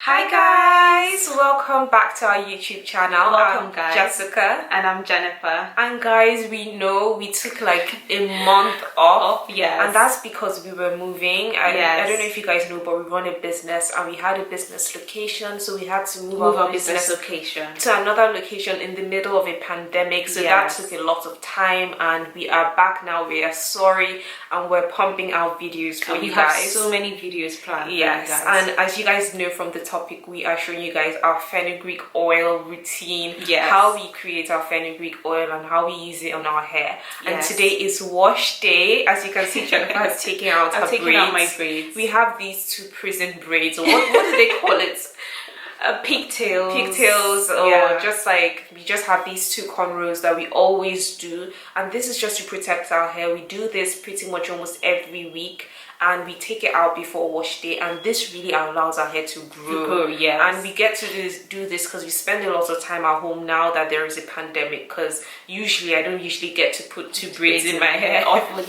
Hi guys, welcome back to our YouTube channel. Welcome I'm guys. Jessica. And I'm Jennifer. And guys, we know we took like a month off. Yes. And that's because we were moving. I don't know if you guys know, but we run a business and we had a business location, so we had to move our business location to another location in the middle of a pandemic. So that took a lot of time, and we are back now. We are sorry, and we're pumping out videos for you guys. We have so many videos planned. Yes, and as you guys know from the topic, we are showing you guys our fenugreek oil routine, how we create our fenugreek oil and how we use it on our hair. And today is wash day. As you can see, Jennifer is taking out her braids. Out my braids. We have these two prison braids. What do they call it? Pigtails, or just like we just have these two cornrows that we always do, and this is just to protect our hair. We do this pretty much almost every week, and we take it out before wash day, and this really allows our hair to grow. And we get to do this because we spend a lot of time at home now that there is a pandemic, because I don't usually get to put two braids in my hair often.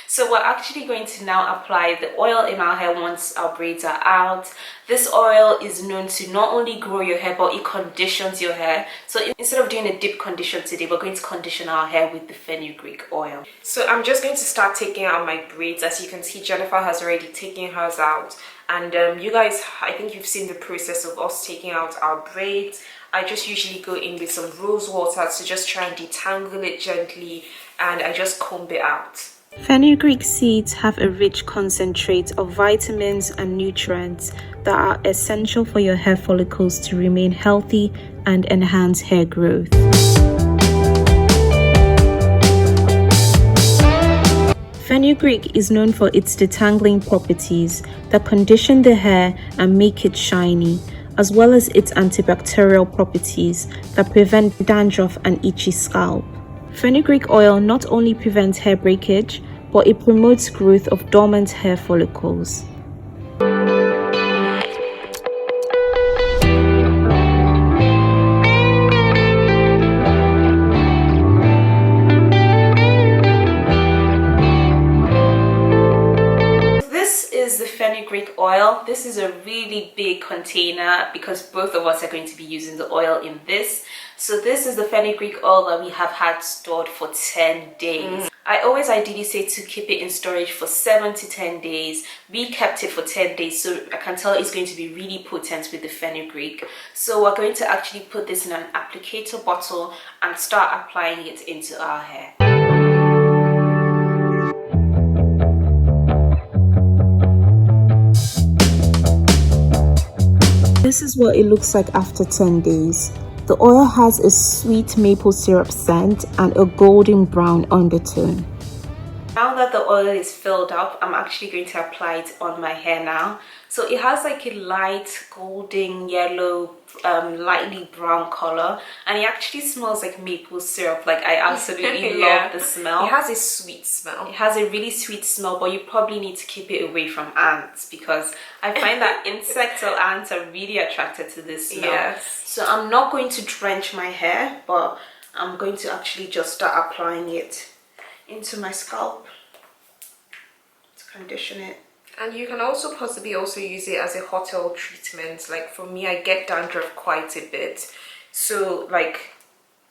So we're actually going to now apply the oil in our hair once our braids are out. This oil is known to not only grow your hair, but it conditions your hair. So instead of doing a deep condition today, we're going to condition our hair with the fenugreek oil. So I'm just going to start taking out my braids. As you can see, Jennifer has already taken hers out. And you guys, I think you've seen the process of us taking out our braids. I just usually go in with some rose water to just try and detangle it gently, and I just comb it out. Fenugreek seeds have a rich concentrate of vitamins and nutrients that are essential for your hair follicles to remain healthy and enhance hair growth. Fenugreek is known for its detangling properties that condition the hair and make it shiny, as well as its antibacterial properties that prevent dandruff and itchy scalp. Fenugreek oil not only prevents hair breakage, but it promotes growth of dormant hair follicles. Fenugreek oil. This is a really big container because both of us are going to be using the oil in this. So this is the fenugreek oil that we have had stored for 10 days. I always ideally say to keep it in storage for 7 to 10 days. We kept it for 10 days, so I can tell it's going to be really potent with the fenugreek. So we're going to actually put this in an applicator bottle and start applying it into our hair. This is what it looks like after 10 days. The oil has a sweet maple syrup scent and a golden brown undertone. Now that the oil is filled up, I'm actually going to apply it on my hair now. So it has like a light golden yellow, lightly brown color, and it actually smells like maple syrup. Like, I absolutely love the smell. It has a sweet smell. It has a really sweet smell, but you probably need to keep it away from ants, because I find that insects or ants are really attracted to this smell. So I'm not going to drench my hair, but I'm going to actually just start applying it into my scalp to condition it. And you can also possibly use it as a hot oil treatment. Like for me, I get dandruff quite a bit, so like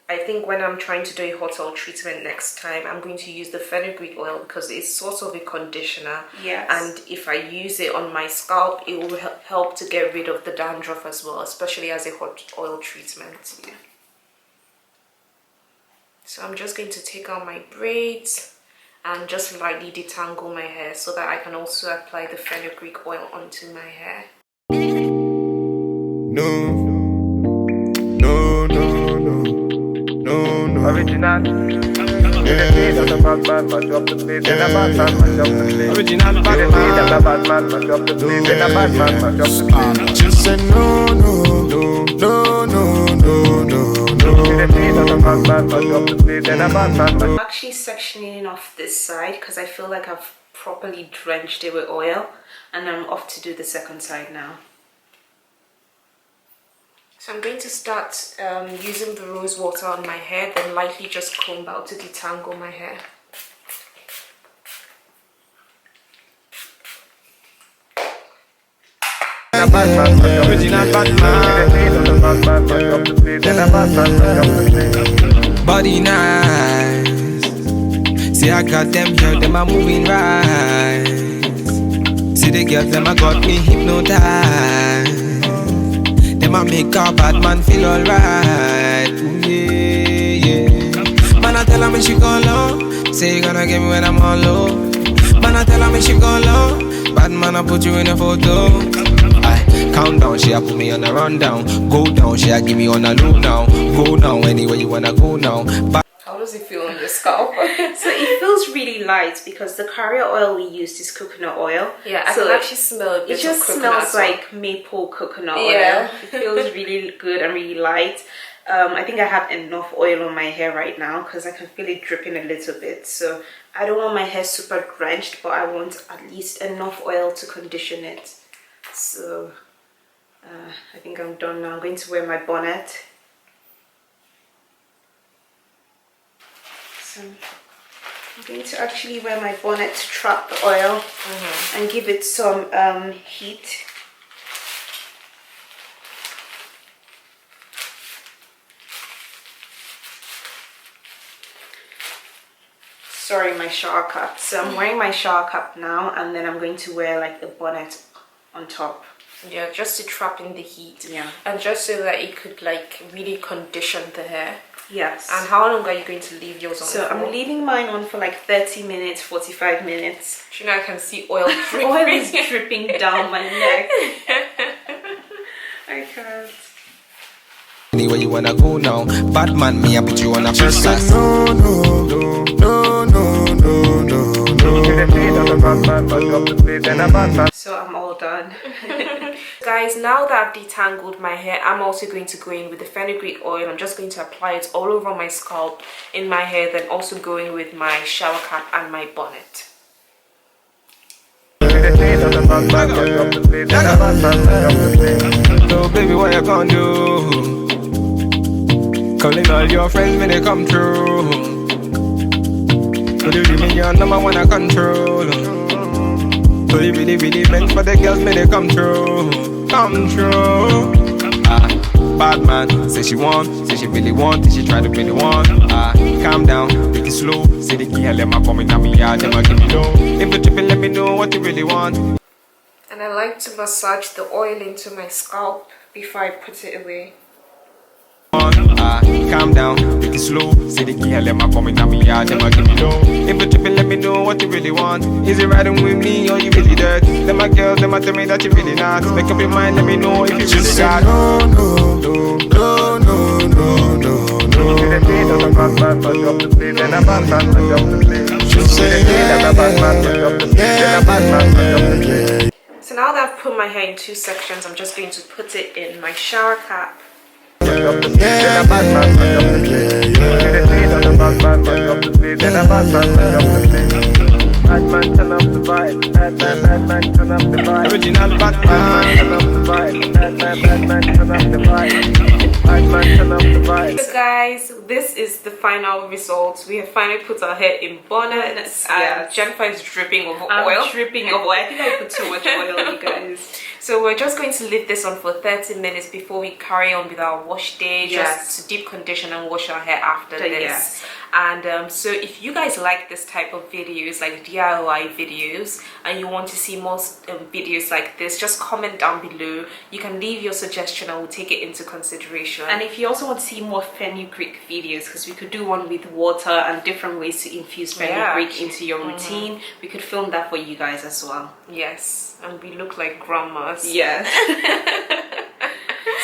I think when I'm trying to do a hot oil treatment next time, I'm going to use the fenugreek oil because it's sort of a conditioner. And if I use it on my scalp, it will help to get rid of the dandruff as well, especially as a hot oil treatment. So I'm just going to take out my braids and just lightly detangle my hair so that I can also apply the fenugreek oil onto my hair. Original. Just say no. I'm actually sectioning off this side because I feel like I've properly drenched it with oil, and I'm off to do the second side now. So I'm going to start using the rose water on my hair, then lightly just comb out to detangle my hair. Original Batman. Body nice. See I got them girls, them are moving right. See the girls, them a got me hypnotized. Them a make a bad man feel alright. Yeah, yeah. Man I tell her when she go low, say you gonna get me when I'm all low. Man I tell her when she go low, bad man I put you in a photo. Count down, she a put me on a rundown. Go down, she a give me on a low now. Go now, anywhere you wanna go now. How does it feel on the scalp? So it feels really light because the carrier oil we used is coconut oil. Yeah, I can actually smell a bit it just of coconut. smells like maple coconut Yeah. oil. It feels really good and really light. I think I have enough oil on my hair right now because I can feel it dripping a little bit. So I don't want my hair super drenched, but I want at least enough oil to condition it. So I think I'm done now. I'm going to wear my bonnet. So I'm going to actually wear my bonnet to trap the oil and give it some heat. Sorry, my shower cap. So I'm wearing my shower cap now, and then I'm going to wear like the bonnet on top. Yeah, just to trap in the heat. Yeah. And just so that it could like really condition the hair. Yes. And how long are you going to leave yours on? So for? I'm leaving mine on for like 30 minutes, 45 minutes. You know, I can see oil dripping. Oil is dripping down my neck. I can't. Anywhere you wanna go now, Batman, me I put you on a first class. No, no, no, no, no, no, no. So I'm all done. Guys, now that I've detangled my hair, I'm also going to go in with the fenugreek oil. I'm just going to apply it all over my scalp, in my hair, then also go in with my shower cap and my bonnet. So baby, what you gonna do? Calling all your friends when they come through. So you really your number one I control. So you really, really meant for the girls when they come through. Come through. Bad man, say she want, say she really want, say she try to really want. Calm down, take it slow. Say the girl, let me come in on me yard, them a give me low. If you tripping, let me know what you really want. And I like to massage the oil into my scalp before I put it away. Calm down, take it slow. Say the girl, let me come in on me yard, them a give me low. If you tripping, let me know what you really want. Is it riding with me or you really dirt? Them a girls, them a tell me that you really not. Make up your mind, let me know if you really got. No, no, no, no, no, no, no, no. So now that I've put my hair in two sections, I'm just going to put it in my shower cap. Batman, turn up the vibe. Batman, turn up the vibe. Original Batman, turn up the vibe. Batman, turn up the vibe. Batman, turn up the vibe. So guys, this is the final result. We have finally put our hair in bonnets, and Jennifer is dripping of oil. I'm dripping of oil. I think I put too much oil, you guys. So we're just going to leave this on for 30 minutes before we carry on with our wash day, just to deep condition and wash our hair after this. Yes. And so if you guys like this type of videos, like DIY videos, and you want to see more videos like this, just comment down below. You can leave your suggestion and we'll take it into consideration. And if you also want to see more fenugreek videos, because we could do one with water and different ways to infuse fenugreek into your routine, we could film that for you guys as well. Yes, and we look like grandmas. Yes.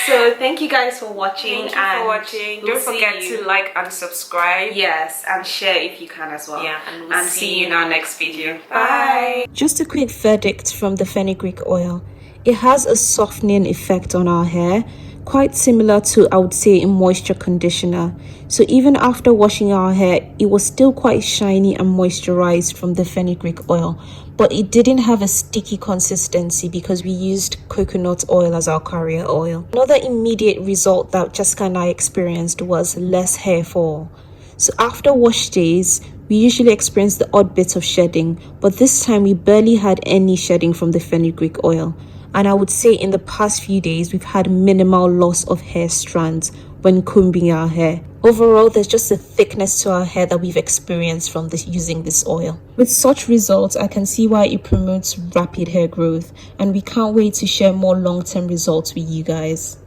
So thank you guys for watching. Thank you for watching. Don't forget to like and subscribe. Yes, and share if you can as well. Yeah, and see you in our next video. Bye. Just a quick verdict from the fenugreek oil. It has a softening effect on our hair, quite similar to, I would say, a moisture conditioner. So even after washing our hair, it was still quite shiny and moisturized from the fenugreek oil, but it didn't have a sticky consistency because we used coconut oil as our carrier oil. Another immediate result that Jessica and I experienced was less hair fall. So after wash days, we usually experience the odd bit of shedding, but this time we barely had any shedding from the fenugreek oil. and I would say in the past few days we've had minimal loss of hair strands when combing our hair. Overall, there's just a thickness to our hair that we've experienced from using this oil. With such results, I can see why it promotes rapid hair growth, and we can't wait to share more long-term results with you guys.